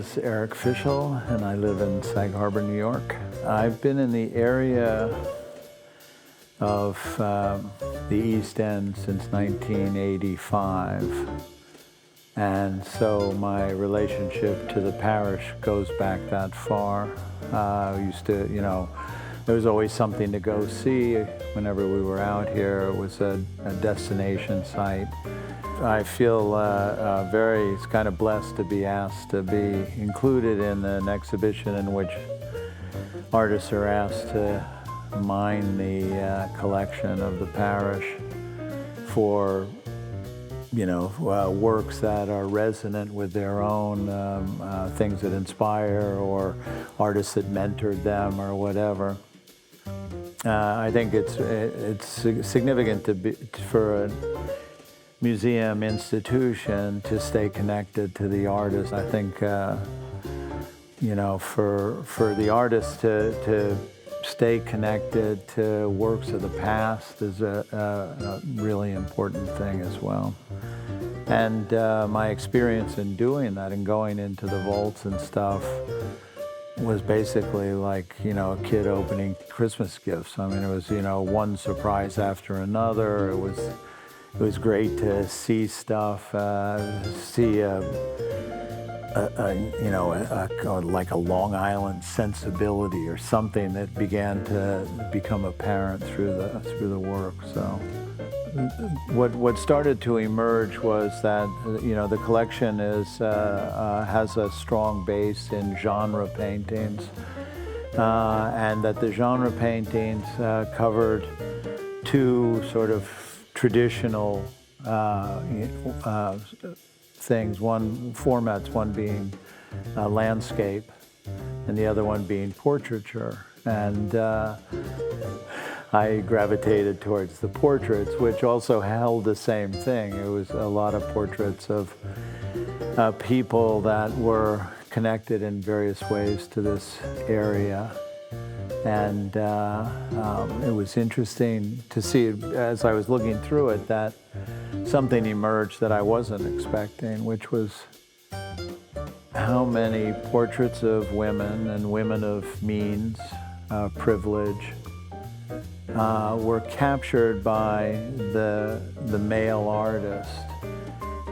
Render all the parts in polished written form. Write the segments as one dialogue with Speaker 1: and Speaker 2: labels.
Speaker 1: is Eric Fischl, and I live in Sag Harbor, New York. I've been in the area of the East End since 1985. And so my relationship to the parish goes back that far. I used to, there was always something to go see whenever we were out here. It was a destination site. I feel very kind of blessed to be asked to be included in an exhibition in which artists are asked to mine the collection of the parish for works that are resonant with their own, things that inspire, or artists that mentored them, or whatever. I think it's significant for a museum institution to stay connected to the artist. I think, for the artist to stay connected to works of the past is a really important thing as well. And my experience in doing that and going into the vaults and stuff was basically like, a kid opening Christmas gifts. I mean, it was, one surprise after another. It was great to see stuff, like a Long Island sensibility or something that began to become apparent through the work. So what started to emerge was that the collection has a strong base in genre paintings, and that the genre paintings covered two sort of traditional things, one being landscape and the other one being portraiture. And I gravitated towards the portraits, which also held the same thing. It was a lot of portraits of people that were connected in various ways to this area. And it was interesting to see, as I was looking through it, that something emerged that I wasn't expecting, which was how many portraits of women and women of means, privilege, were captured by the male artist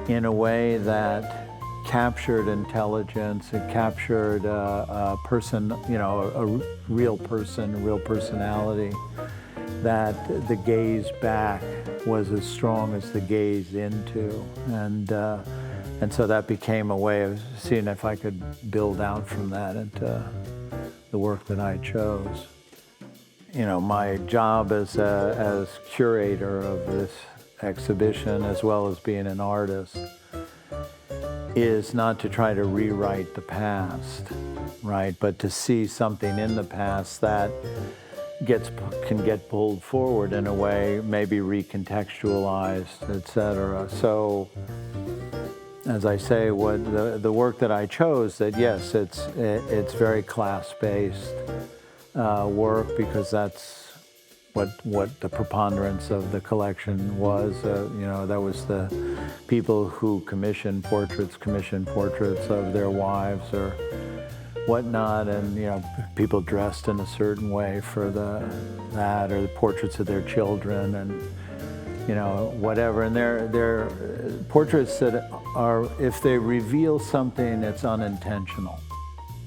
Speaker 1: in a way that captured intelligence. It captured a person, a real person, a real personality, that the gaze back was as strong as the gaze into. And so that became a way of seeing if I could build out from that into the work that I chose. My job as curator of this exhibition, as well as being an artist, is not to try to rewrite the past, right? But to see something in the past that can get pulled forward in a way, maybe recontextualized, etc. So, as I say, what the work that I chose, that yes, it's very class-based work, because that's what the preponderance of the collection was. That was the people who commissioned portraits of their wives or whatnot, and people dressed in a certain way for that, or the portraits of their children, and whatever. And they're portraits that are, if they reveal something, it's unintentional,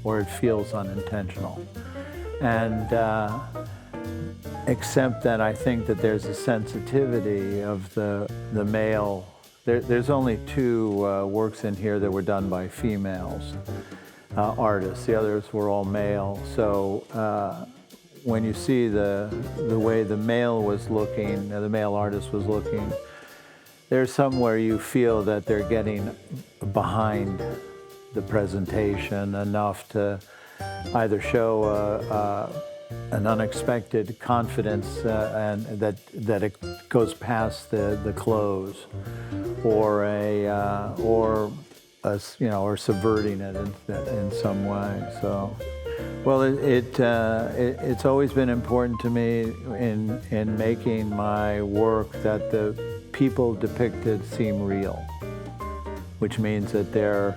Speaker 1: or it feels unintentional. And except that I think that there's a sensitivity of the male. There's only two works in here that were done by females artists. The others were all male. So when you see the way the male was looking, the male artist was looking, there's somewhere you feel that they're getting behind the presentation enough to either show an unexpected confidence, and that it goes past the clothes, or or subverting it in some way. So, well, it's always been important to me in making my work that the people depicted seem real, which means that they're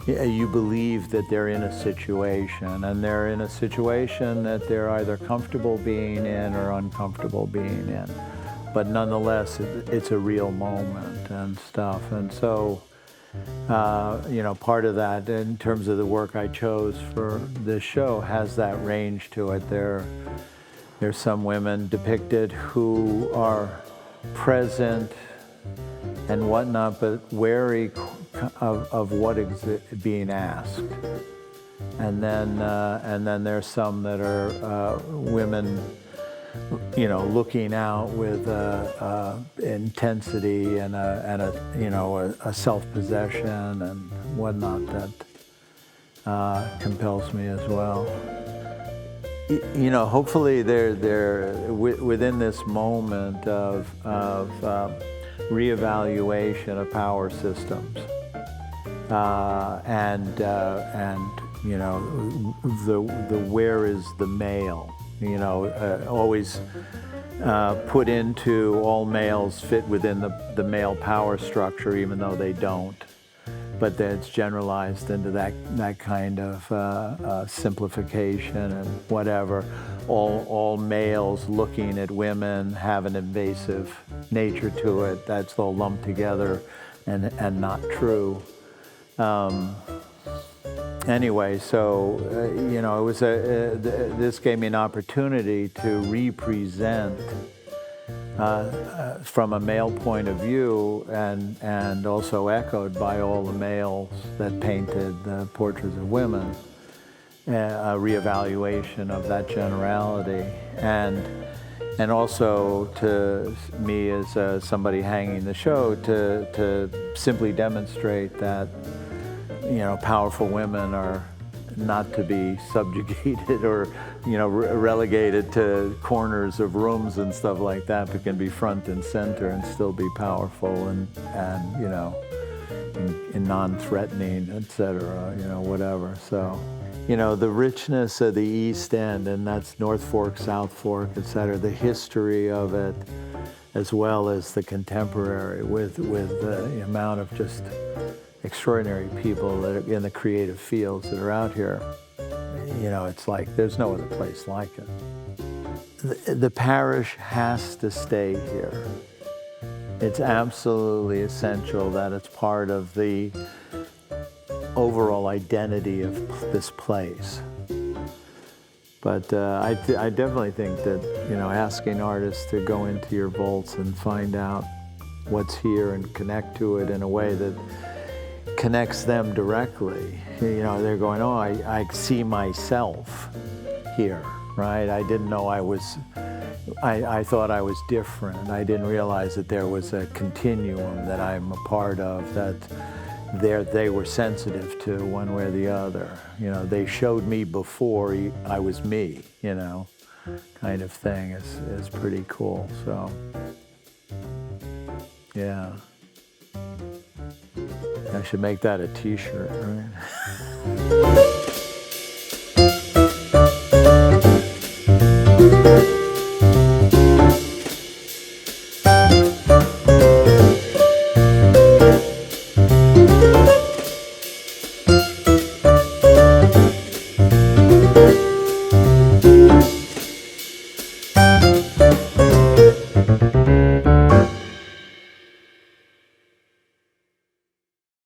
Speaker 1: you believe that they're in a situation, and they're in a situation that they're either comfortable being in or uncomfortable being in. But nonetheless, it's a real moment and stuff. And so, part of that, in terms of the work I chose for this show, has that range to it. There's some women depicted who are present and whatnot, but wary of what is being asked. And then there's some that are women, looking out with intensity and a self-possession and whatnot that compels me as well. Hopefully they're within this moment of reevaluation of power systems, and the where is the male, always put into all males fit within the male power structure, even though they don't. But then it's generalized into that kind of simplification and whatever. All males looking at women have an invasive nature to it. That's all lumped together and not true. Anyway, so it was this gave me an opportunity to represent from a male point of view, and also echoed by all the males that painted the portraits of women, a reevaluation of that generality, and also to me as somebody hanging the show to simply demonstrate that powerful women are not to be subjugated or relegated to corners of rooms and stuff like that, but can be front and center and still be powerful and non-threatening, etc. Whatever. So the richness of the East End, and that's North Fork, South Fork, etc. The history of it, as well as the contemporary, with the amount of just extraordinary people that are in the creative fields that are out here. It's like there's no other place like it. The parish has to stay here. It's absolutely essential that it's part of the overall identity of this place. But I definitely think that asking artists to go into your vaults and find out what's here and connect to it in a way that connects them directly. They're going, oh, I see myself here, right? I didn't know I thought I was different. I didn't realize that there was a continuum that I'm a part of, that they were sensitive to one way or the other. They showed me before I was me, kind of thing is pretty cool, so, yeah. I should make that a t-shirt, right?